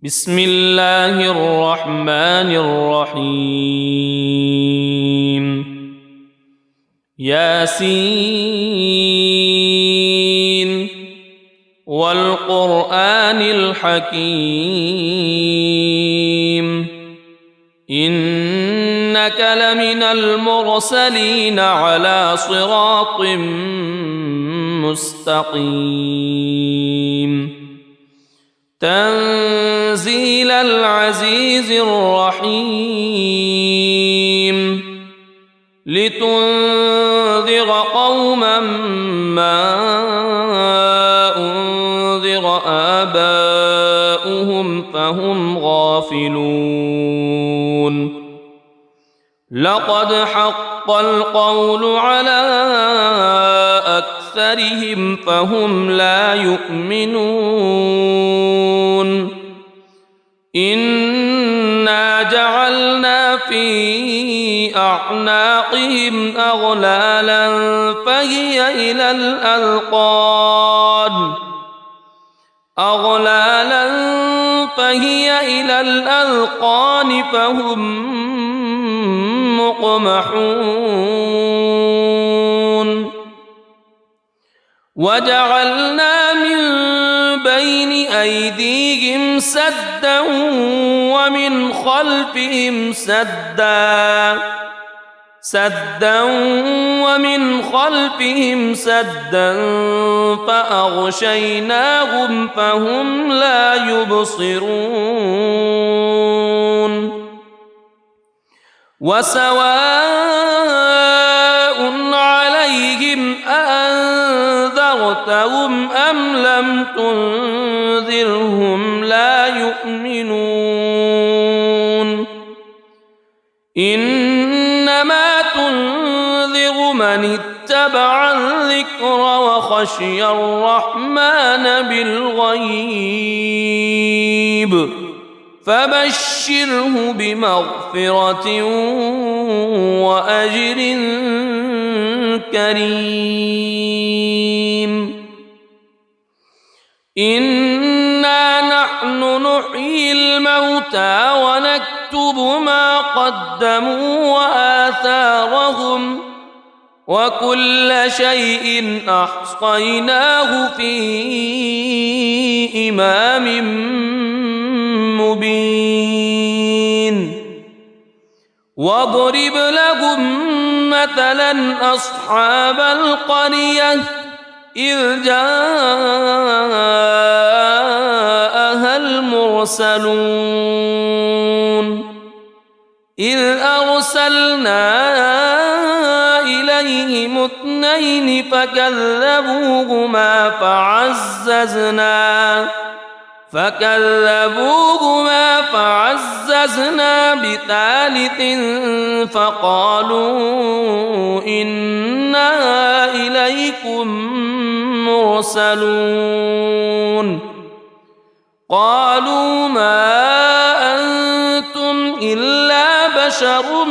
بسم الله الرحمن الرحيم ياسين والقرآن الحكيم إنك لمن المرسلين على صراط مستقيم تنزيل العزيز الرحيم لتنذر قوما ما أنذر آباؤهم فهم غافلون لقد حق القول على أكثرهم فهم لا يؤمنون إنا جعلنا في أعناقهم أغلالا فهي إلى الأذقان فهم مقمحون وجعلنا من بين أيديهم سدا ومن خلفهم سدا فأغشيناهم فهم لا يبصرون وسواء عليهم أأنذرتهم أم لم تنذرهم لا يؤمنون إنما تنذر من اتبع الذكر وخشي الرحمن بالغيب فبشره بمغفرة وأجر كريم إنا نحن نحيي الموتى ونكتب ما قدموا وآثارهم وكل شيء أحصيناه في إمام مبين واضرب لهم مثلا أصحاب القرية إذ جاءها المرسلون إذ أرسلنا إليهم اثنين فكذبوهما فعززنا بثالث فقالوا إنا إليكم مرسلون قالوا ما أنتم إلا بشر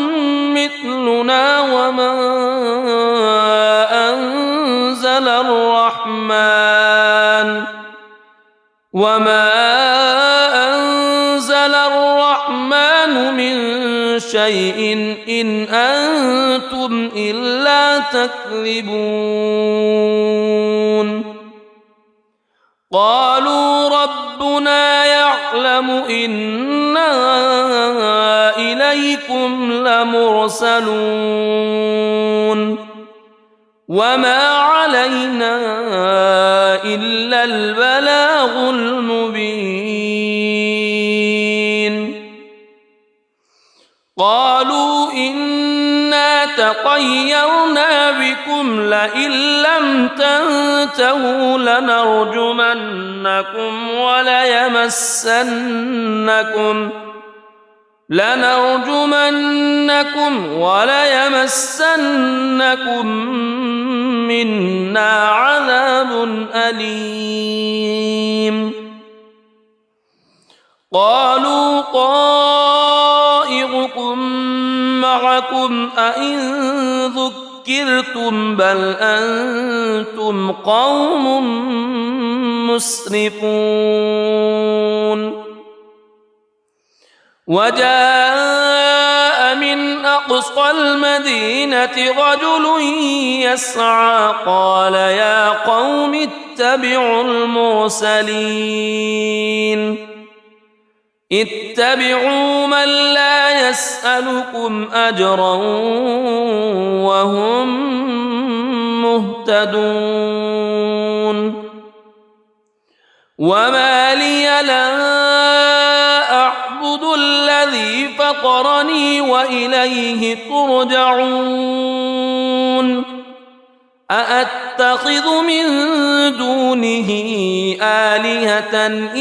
مثلنا وما أنزل الرحمن من شيء إن أنتم إلا تكذبون قالوا ربنا يعلم إنا إليكم لمرسلون وما علينا إلا البلاغ المبين قالوا إنا تطيرنا بكم لئن لم تنتهوا لنرجمنكم وليمسنكم منا عذاب أليم قالوا طائركم معكم أئن ذكرتم بل أنتم قوم مسرفون وجاء من أقصى المدينة رجل يسعى قال يا قوم اتبعوا المرسلين اتبعوا من لا يسألكم أجرا وهم مهتدون وما لي لا أعبد الذي فطرني وإليه ترجعون أأتخذ من دونه آلهة إن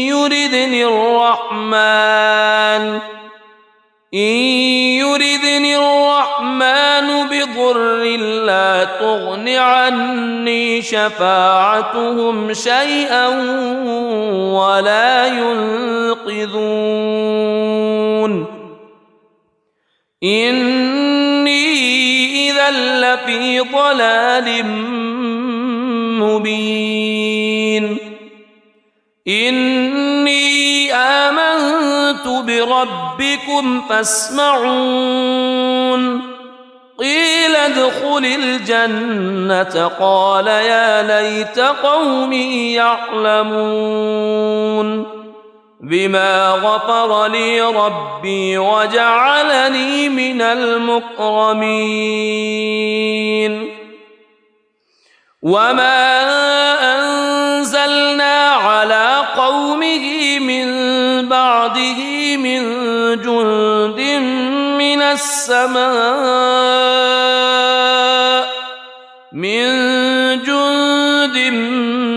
يردني الرحمن بضر لا تغن عني شفاعتهم شيئا ولا ينقذون إني إذا لفي ضلال مبين إني آمنت بربكم فاسمعون قيل ادخل الجنة قال يا ليت قومي يعلمون بما غفر لي ربي وجعلني من المكرمين وما أنزلنا على قومه من بعده من جند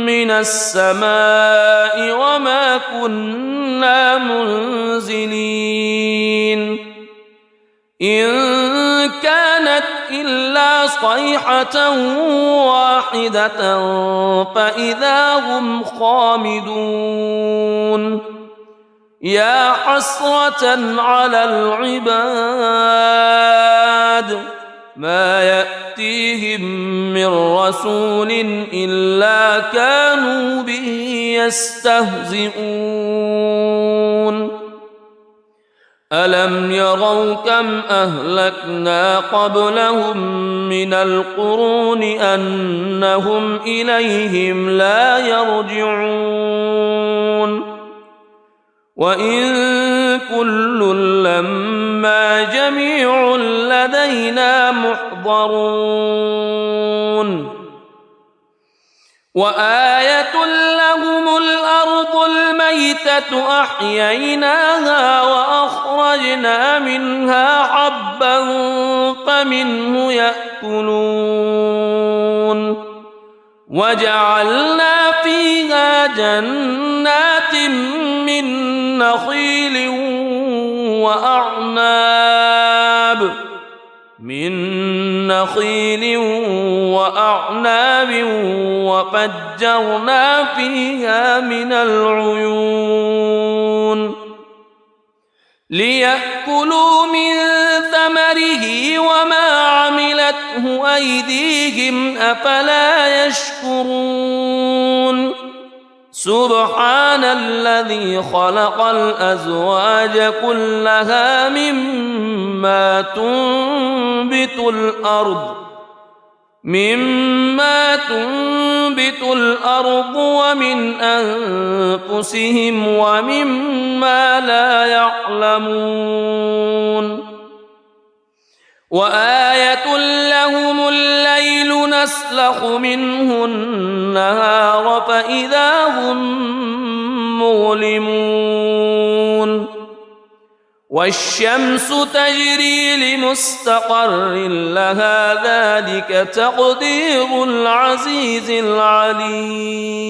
من السماء وما كنا منزلين إن كانت إلا صيحة واحدة فإذا هم خامدون يا حسرة على العباد ما يأتيهم من رسول إلا كانوا به يستهزئون ألم يروا كم أهلكنا قبلهم من القرون أنهم إليهم لا يرجعون وإن كل لما جميع لدينا محضرون وآية لهم الأرض الميتة أحييناها وأخرجنا منها حبا فمنه يأكلون وجعلنا فيها جنات من نخيل وأعناب وفجرنا فيها من العيون ليأكلوا من ثمره وما عملته أيديهم أفلا يشكرون سبحان الذي خلق الأزواج كلها مما تنبت الأرض ومن أنفسهم ومما لا يعلمون وآية لهم الليل نسلخ منه النهار فإذا هم مظلمون والشمس تجري لمستقر لها ذلك تقدير العزيز العليم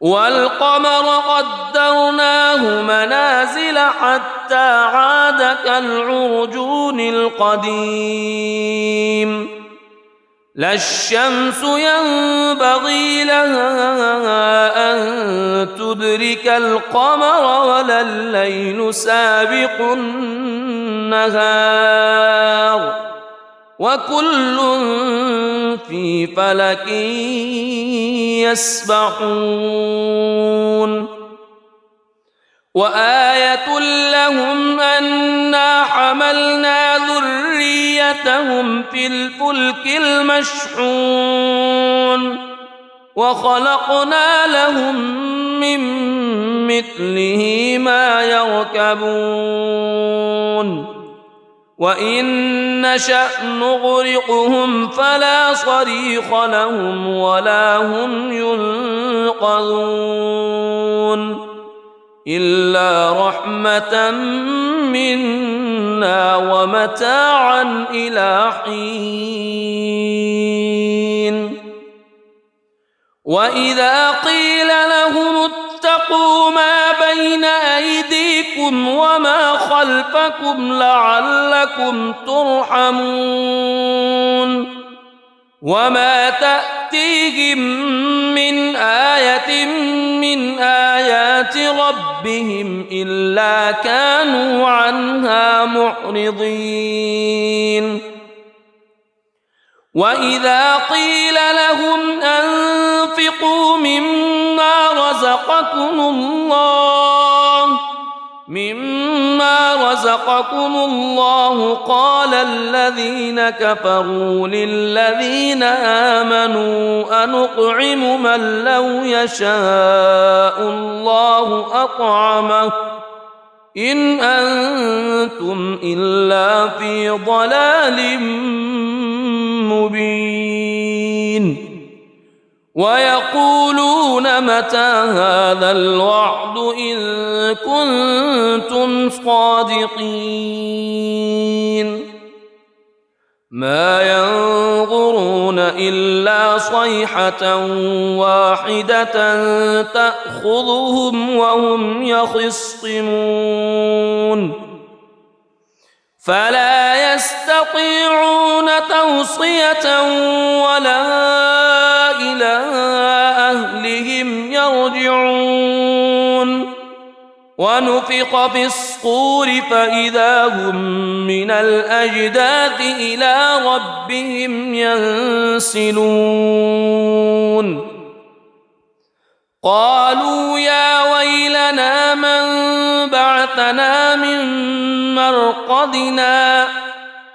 والقمر قدرناه منازل حتى عاد كالعرجون القديم لا الشمس ينبغي لها أن تدرك القمر ولا الليل سابق النهار وكل في فلك يسبحون وآية لهم أنا حملنا ذريتهم في الفلك المشحون وخلقنا لهم من مثله ما يركبون وإن نشأ نغرقهم فلا صريخ لهم ولا هم ينقذون إلا رحمة منا ومتاعا إلى حين وإذا قيل لهم اتقوا ما بين أيديكم وما خلفكم لعلكم ترحمون وما تأتيهم من آية من آيات ربهم إلا كانوا عنها معرضين وإذا قيل لهم أنفقوا مما رزقكم الله قال الذين كفروا للذين آمنوا أنطعم من لو يشاء الله أطعمه إن أنتم إلا في ضلال مبين ويقولون متى هذا الوعد إن كنتم صادقين ما ينظرون إلا صيحة واحدة تأخذهم وهم يخصمون فلا يستطيعون توصية ولا إلى أهلهم يرجعون ونفخ في الصور فإذا هم من الأجداث إلى ربهم ينسلون قالوا يا ويلنا من بعثنا من مرقدنا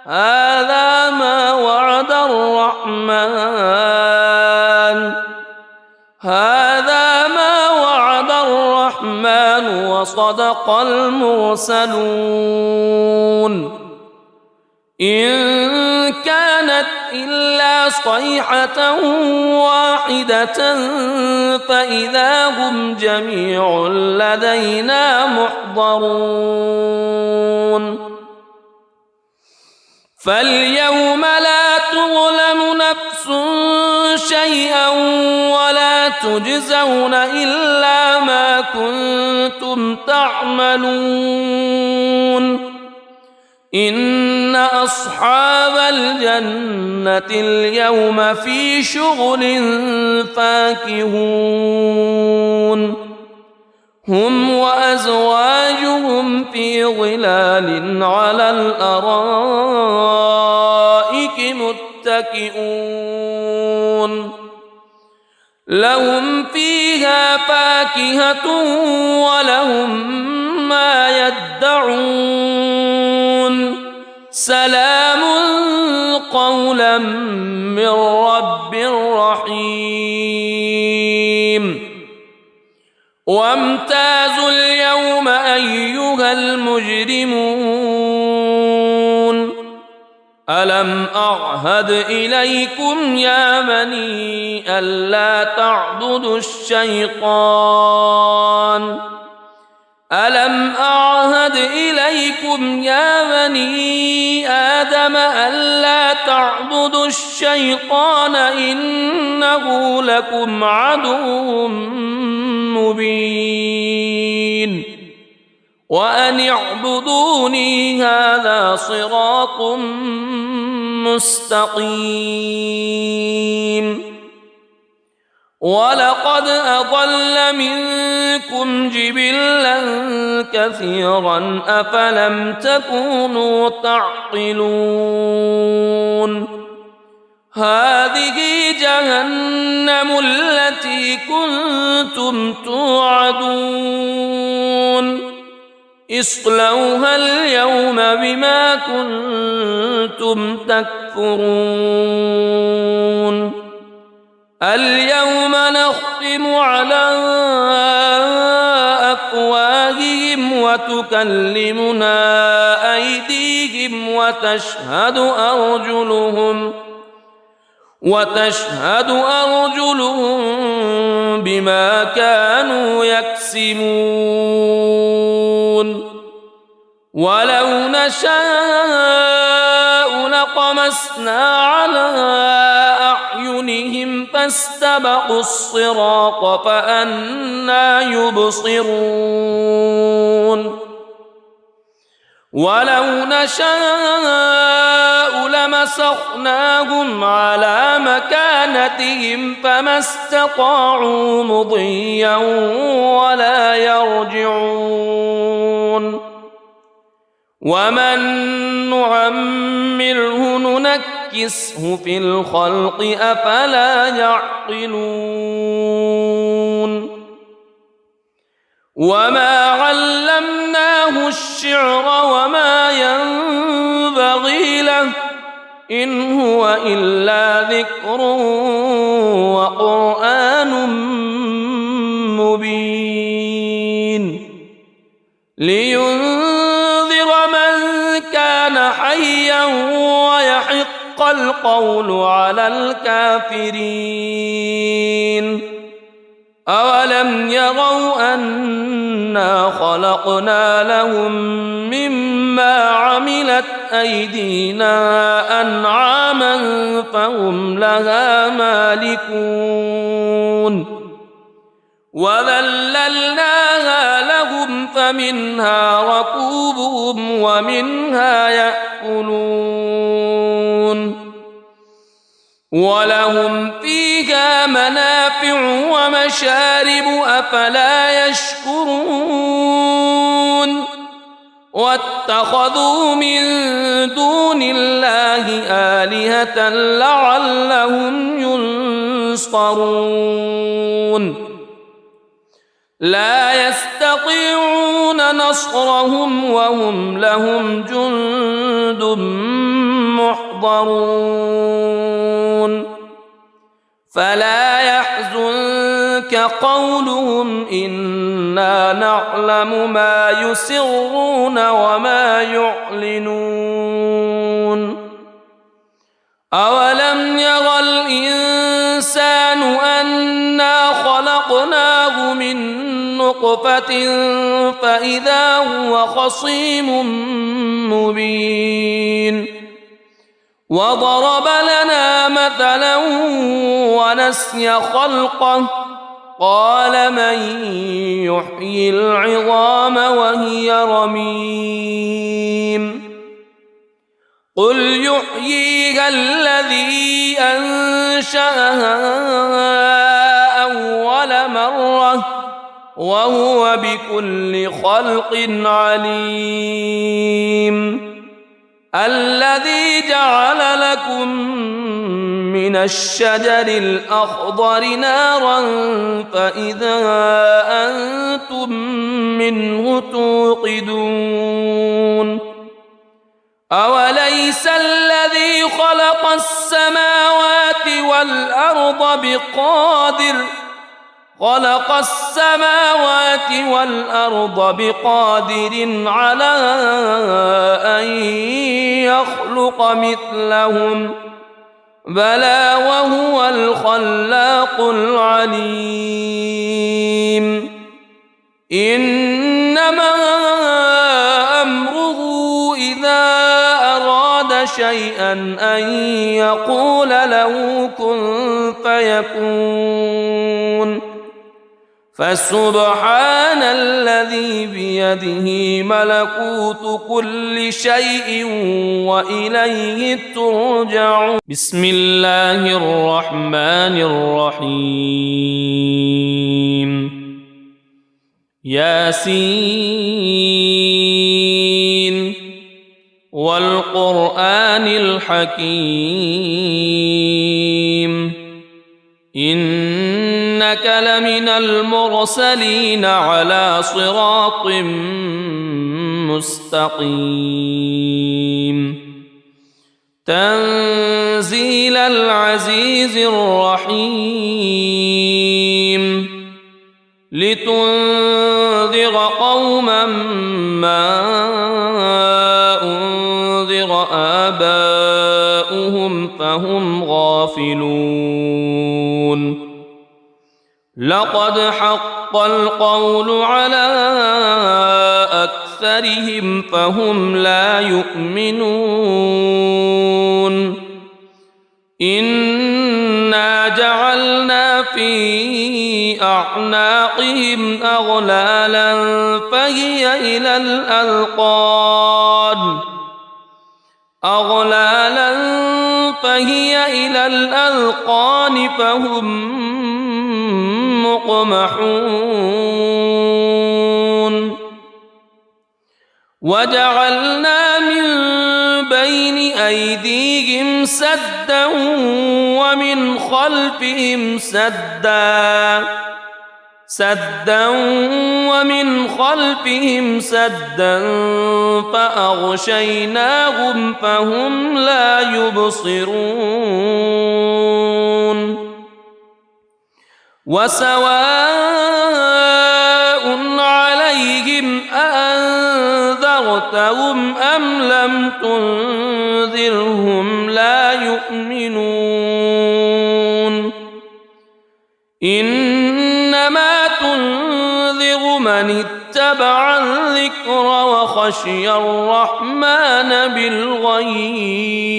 هذا ما وعد الرحمن وصدق المرسلون إن كانت إلا صيحة واحدة فإذا هم جميع لدينا محضرون فاليوم لا تظلم نفس شيئا ولا تجزون إلا ما كنتم تعملون إن أصحاب الجنة اليوم في شغل فاكهون هم وأزواجهم في ظلال على الأرائك متكئون لهم فيها فاكهة ولهم ما يدعون سلام قولا من رب رحيم وامتازوا اليوم أيها المجرمون ألم أعهد إليكم يا بني ألا تعبدوا الشيطان ألم أعهد إليكم يا بني آدم ألا تعبدوا الشيطان إنه لكم عدو مبين وأن اعبدوني هذا صراط مستقيم ولقد أضل منكم جبلا كثيرا أفلم تكونوا تعقلون هذه جهنم التي كنتم توعدون اصلوها اليوم بما كنتم تكفرون اليوم نختم على أفواههم وتكلمنا أيديهم وتشهد أرجلهم بما كانوا يكسبون ولو نشاء لطمسنا على أعينهم فاستبقوا الصراط فأنى يبصرون ولو نشاء لمسخناهم على مكانتهم فما استطاعوا مضيا ولا يرجعون ومن نعمره ننكسه في الخلق أفلا يعقلون وما علمناه الشعر وما ينبغي له إن هو إلا ذكر وقرآن مبين لينذر من كان حيا ويحق القول على الكافرين أولم يروا أنا خلقنا لهم مما عملت أيدينا أنعاما فهم لها مالكون وذللناها لهم فمنها ركوبهم ومنها يأكلون ولهم فيها منافع ومشارب أفلا يشكرون واتخذوا من دون الله آلهة لعلهم ينصرون لا يستطيعون نصرهم وهم لهم جند محضرون فلا يحزنك قولهم إنا نعلم ما يسرون وما يعلنون أولم ير الإنسان أنا خلقناه من نطفة فإذا هو خصيم مبين وضرب لنا مثلا ونسي خلقه قال من يحيي العظام وهي رميم قل يحييها الذي أنشأها أول مرة وهو بكل خلق عليم الذي جعل لكم من الشجر الأخضر نارا فإذا أنتم منه توقدون أوليس الذي خلق السماوات والأرض بقادر على أن يخلق مثلهم بلى وهو الخلاق العليم إنما أمره إذا أراد شيئا أن يقول له كن فيكون فسبحان الذي بيده ملكوت كل شيء وإليه ترجعون بسم الله الرحمن الرحيم ياسين والقرآن الحكيم إنك إنك لمن المرسلين على صراط مستقيم تنزيل العزيز الرحيم لتنذر قوما ما أنذر آباؤهم فهم غافلون لقد حق القول على أكثرهم فهم لا يؤمنون إنا جعلنا في أعناقهم أغلالا فهي إلى الأذقان فهم مقمحون وجعلنا من بين أيديهم سدا ومن خلفهم سدا فأغشيناهم فهم لا يبصرون وسواء عليهم أأنذرتهم أم لم تنذرهم لا يؤمنون إنما تنذر من اتبع الذكر وخشي الرحمن بالغيب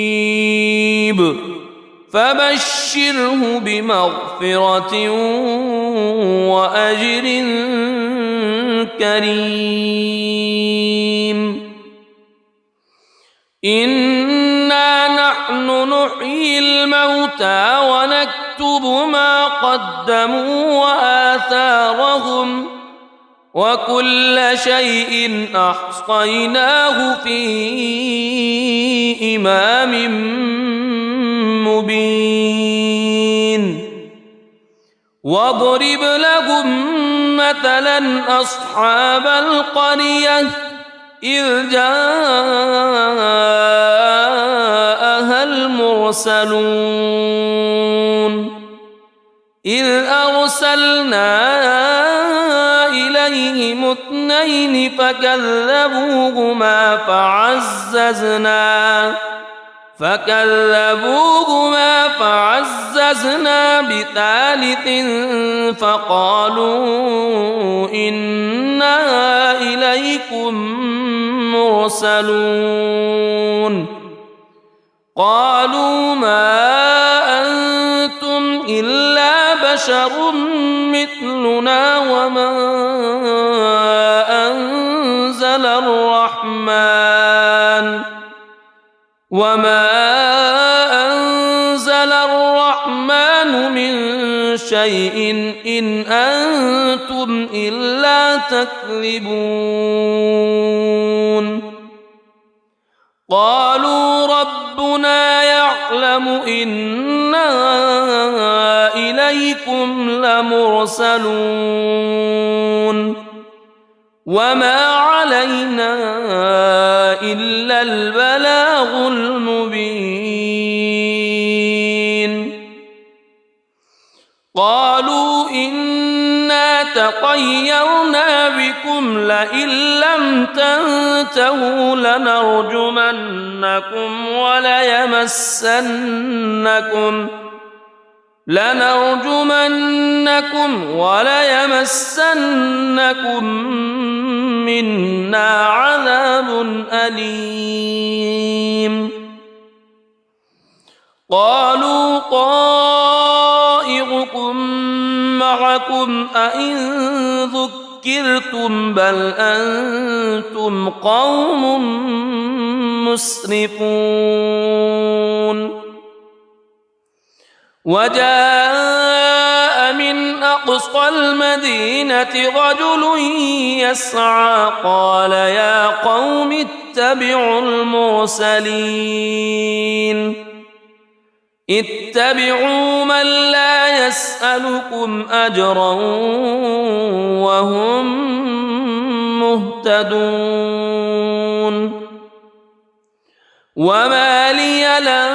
فبشره بمغفرة وأجر كريم إنا نحن نحيي الموتى ونكتب ما قدموا وآثارهم وكل شيء أحصيناه في إمام مبين واضرب لهم مثلا أصحاب القرية إذ جاءها المرسلون إذ أرسلنا إليهم اثنين فكذبوهما فعززنا بثالث فقالوا إنا إليكم مرسلون قالوا ما أنتم إلا بشر مثلنا وما أنزل الرحمن من شيء إن أنتم إلا تكذبون قالوا ربنا يعلم إنا إليكم لمرسلون وما علينا إلا البلاغ المبين قالوا إنا تطيرنا بكم لئن لم تنتهوا لنرجمنكم وليمسنكم منا عذاب أليم قالوا طائركم معكم أئن ذكرتم بل أنتم قوم مسرفون وجاء من أقصى المدينة رجل يسعى قال يا قوم اتبعوا المرسلين اتبعوا من لا يسألكم أجرا وهم مهتدون وما لي لا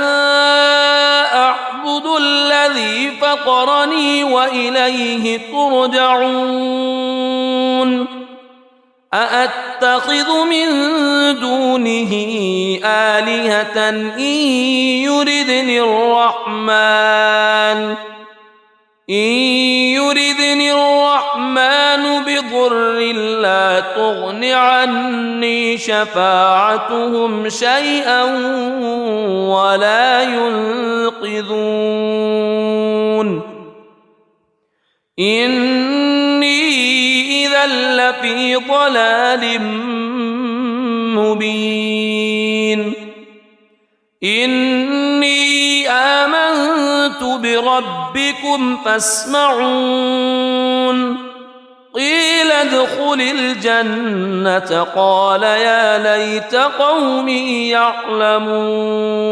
أعبد الذي فطرني وإليه ترجعون أأتخذ من دونه آلهة إن يردني الرحمن بضر لا تغن عني شفاعتهم شيئا ولا ينقذون إني إذا لفي ضلال مبين إني آمنت بربكم فاسمعون قيل ادخل الجنة قال يا ليت قومي يعلمون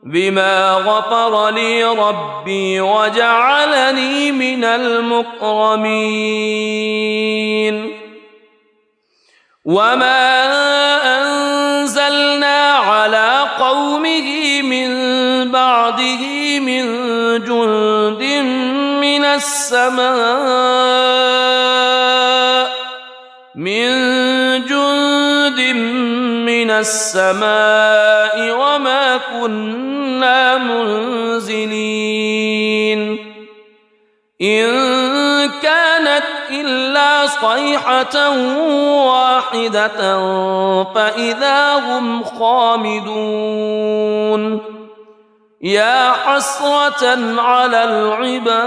بما غفر لي ربي وجعلني من المكرمين وما أنزلنا على قومه من بعده من جند من السماء وما كنا منزلين إن كانت إلا صيحة واحدة فإذا هم خامدون يا حسرة على العباد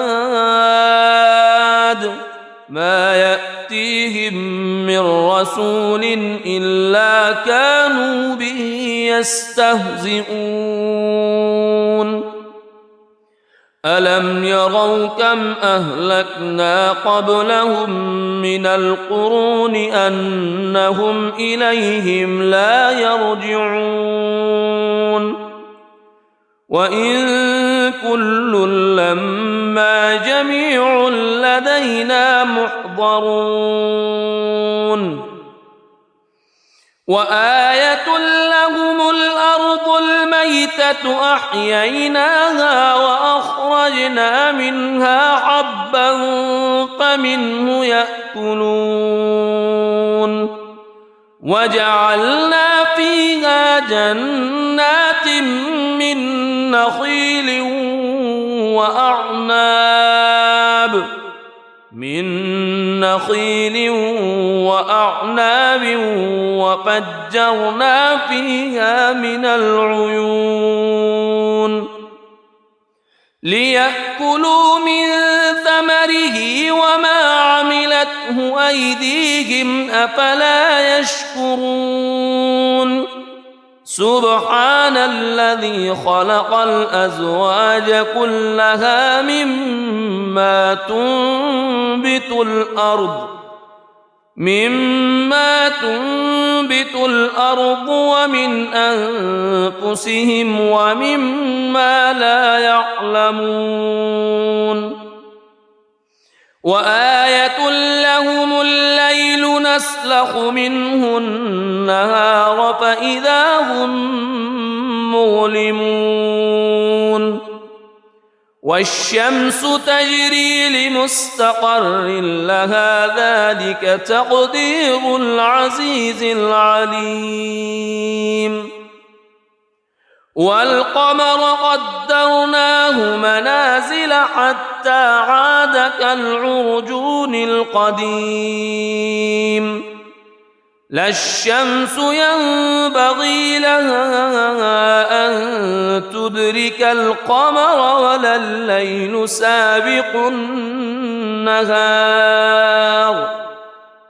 ما يأتيهم من رسول إلا كانوا به يستهزئون ألم يروا كم أهلكنا قبلهم من القرون أنهم إليهم لا يرجعون وإن كل لما جميع لدينا محضرون وآية لهم الأرض الميتة أحييناها وأخرجنا منها حبا فمنه يأكلون وجعلنا فيها جنات من نخيل وأعناب وفجرنا فيها من العيون ليأكلوا من ثمره وما عملته أيديهم أفلا يشكرون سبحان الذي خلق الأزواج كلها مما تنبت الأرض ومن أنفسهم ومما لا يعلمون وآية لهم الليل نسلخ منه النهار فإذا هم مظلمون والشمس تجري لمستقر لها ذلك تقدير العزيز العليم والقمر قدرناه منازل حتى عاد كالعرجون القديم لا الشمس ينبغي لها أن تدرك القمر ولا الليل سابق النهار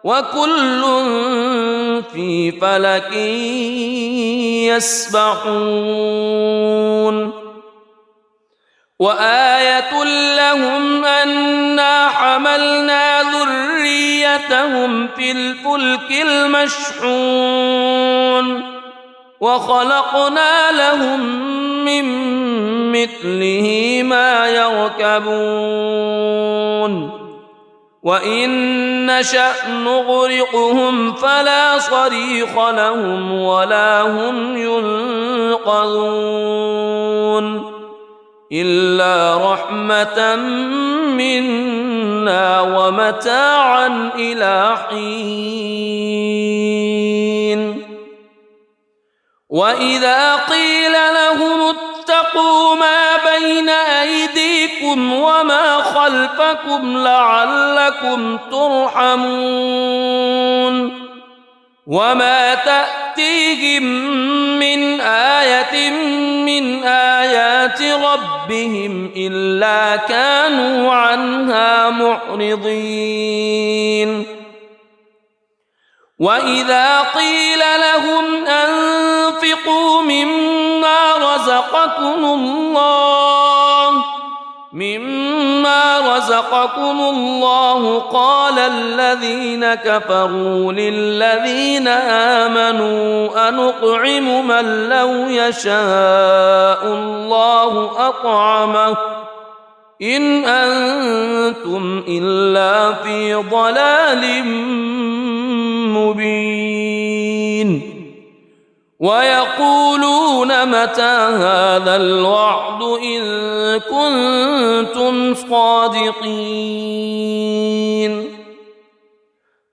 وكل في فلك يسبحون وآية لهم أنا حملنا ذريتهم في الفلك المشحون وخلقنا لهم من مثله ما يركبون وإن نشأ نغرقهم فلا صريخ لهم ولا هم ينقذون إلا رحمة منا ومتاعا إلى حين وإذا قيل لهم اتقوا ما بين أيديكم وما خلفكم لعلكم ترحمون وما تأتيهم من آية من آيات ربهم إلا كانوا عنها معرضين وإذا قيل لهم أنفقوا مما رزقكم الله قال الذين كفروا للذين آمنوا أنطعم من لو يشاء الله أطعمه إن أنتم إلا في ضلال مبين ويقولون متى هذا الوعد إن كنتم صادقين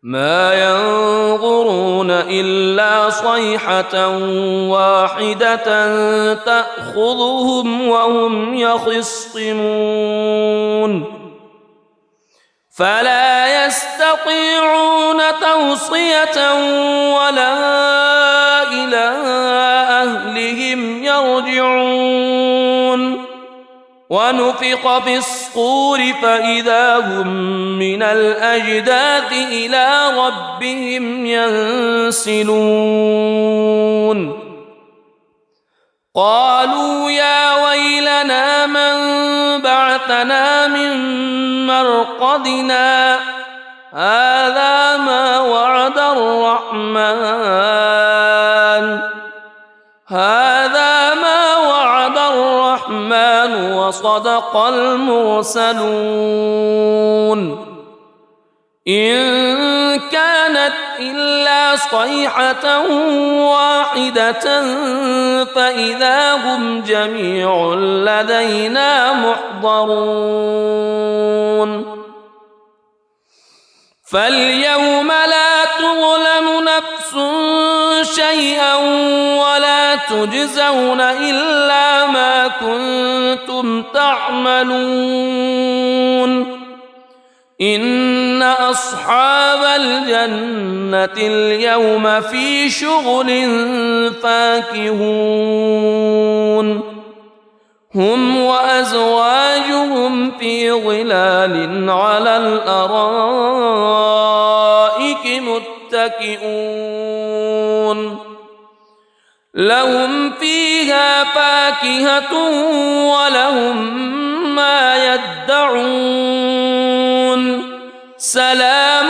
ما ينظرون إلا صيحة واحدة تأخذهم وهم يخصمون فلا يستطيعون توصية ولا إلى أهلهم يرجعون ونفخ في الصور فإذا هم من الأجداث إلى ربهم ينسلون قالوا يا ويلنا من بعثنا من مرقدنا هذا ما وعد الرحمن وصدق المرسلون إن كانت إلا صيحة واحدة فإذا هم جميع لدينا محضرون فاليوم لا تظلم نفس شيئا ولا تجزون إلا ما كنتم تعملون إن أصحاب الجنة اليوم في شغل فاكهون هم وأزواجهم في ظلال على الأرائك متكئون لهم فيها فاكهة ولهم ما يدعون سلام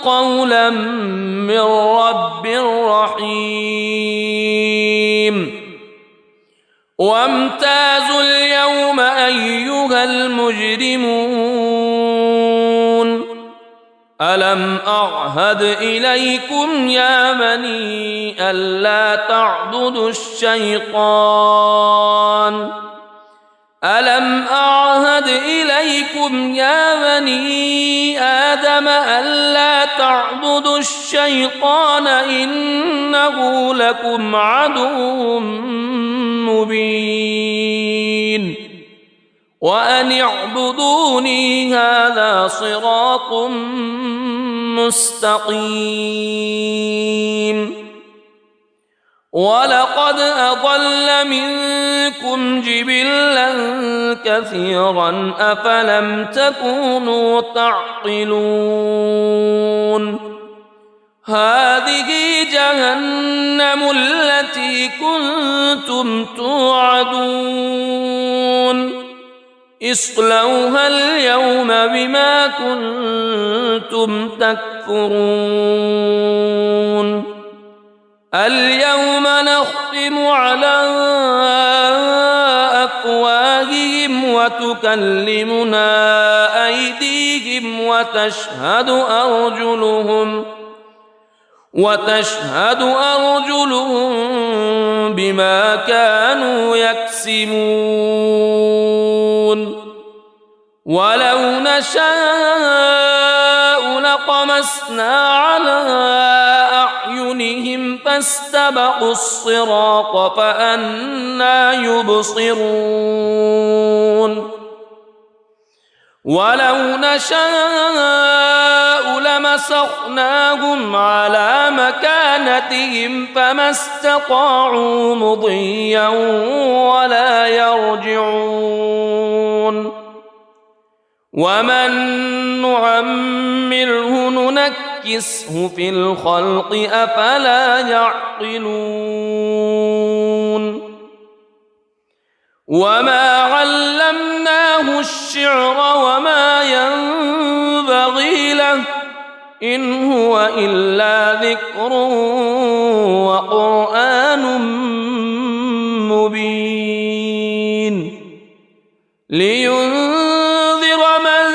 قولا من رب رحيم وامتازوا اليوم أيها المجرمون ألم أعهد إليكم يا بني ألا تعبدوا الشيطان ألم أعهد إليكم يا بني آدم ألا تعبدوا الشيطان إنه لكم عدو مبين وأن اعبدوني هذا صراط مستقيم ولقد أضل منكم جبلا كثيرا أفلم تكونوا تعقلون هذه جهنم التي كنتم توعدون اصلوها اليوم بما كنتم تكفرون اليوم نختم على وتكلمنا أيديهم وتشهد أرجلهم بما كانوا يكسبون ولو نشاء لطمسنا على أعينهم فاستبقوا الصراط فأنى يبصرون ولو نشاء لمسخناهم على مكانتهم فما استطاعوا مضيا ولا يرجعون ومن نعمره ننكسه في الخلق أفلا يعقلون وما علمناه الشعر وما ينبغي له إن هو إلا ذكر وقرآن مبين لينذر من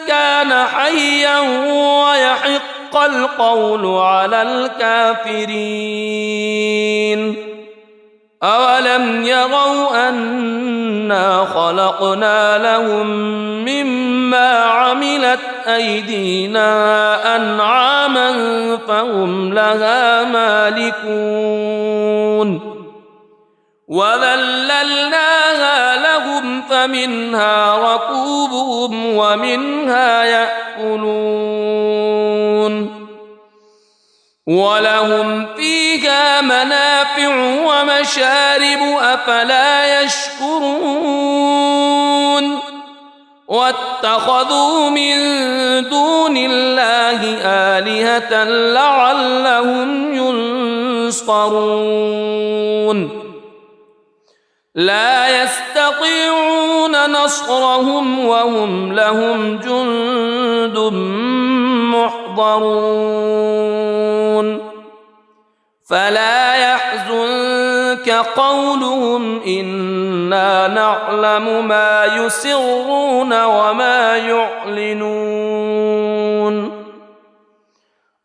كان حيا ويحق القول على الكافرين أولم يروا أنا خلقنا لهم مما عملت أيدينا أنعاما فهم لها مالكون وذللناها لهم فمنها ركوبهم ومنها يأكلون ولهم فيها منافع ومشارب أفلا يشكرون واتخذوا من دون الله آلهة لعلهم ينصرون لا يستطيعون نصرهم وهم لهم جند محضرون فلا يحزنك قولهم إنا نعلم ما يسرون وما يعلنون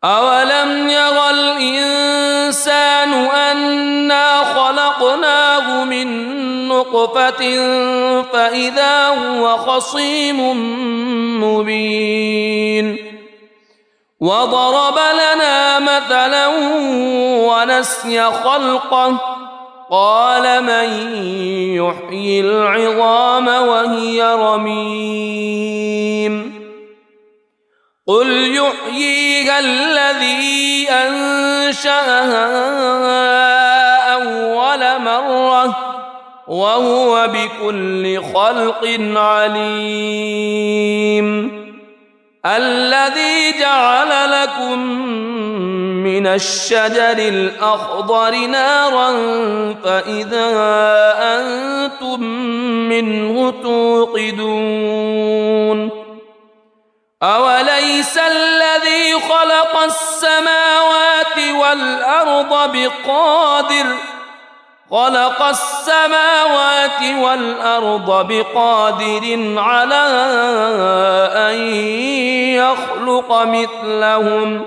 أولم ير الإنسان أنا خلقناه من نطفة فإذا هو خصيم مبين وضرب لنا مثلا ونسي خلقه قال من يحيي العظام وهي رميم قل يحييها الذي أنشأها أول مرة وهو بكل خلق عليم الذي جعل لكم من الشجر الأخضر نارا فإذا أنتم منه توقدون أوليس الذي خلق السماوات والأرض بقادر على أن يخلق مثلهم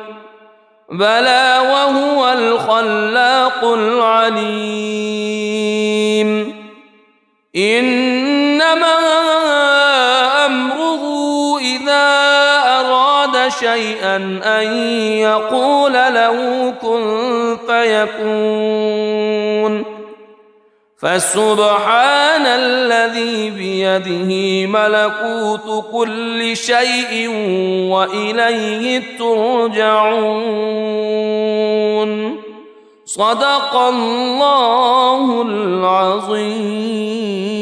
بلى وهو الخلاق العليم إنما أمره إذا أراد شيئا أن يقول له كن فيكون فسبحان الذي بيده ملكوت كل شيء وإليه ترجعون صدق الله العظيم.